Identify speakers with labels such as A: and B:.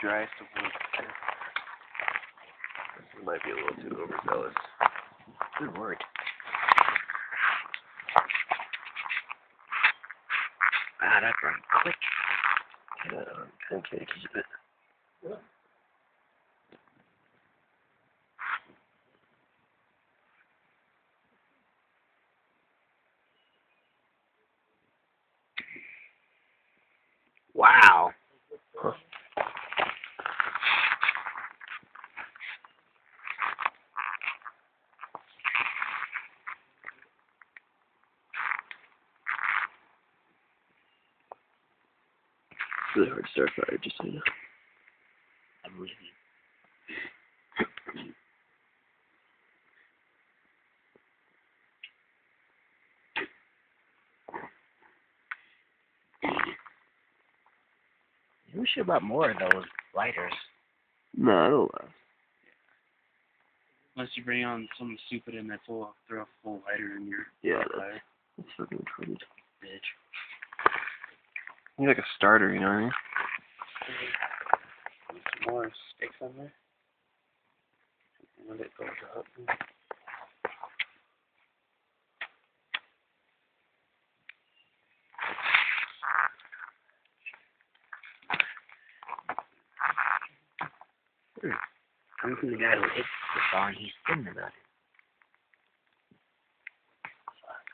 A: driest of weeks.
B: This might be a little too overzealous.
A: Good word. Wow, that burned quick.
B: Yeah, I can't keep it.
A: Wow.
B: Huh. It's really hard to start fire, just so you know.
A: I believe you. We should have bought more of those lighters.
B: No, it'll last.
C: Unless you bring on something stupid and throw a full lighter in your fire.
B: That's fucking retarded.
C: Bitch.
B: You need like a starter, you know what I mean?
C: Some more sticks on there. And it goes up.
A: Coming from the guy who ate the saw and he's thinking about it.
C: Fuck.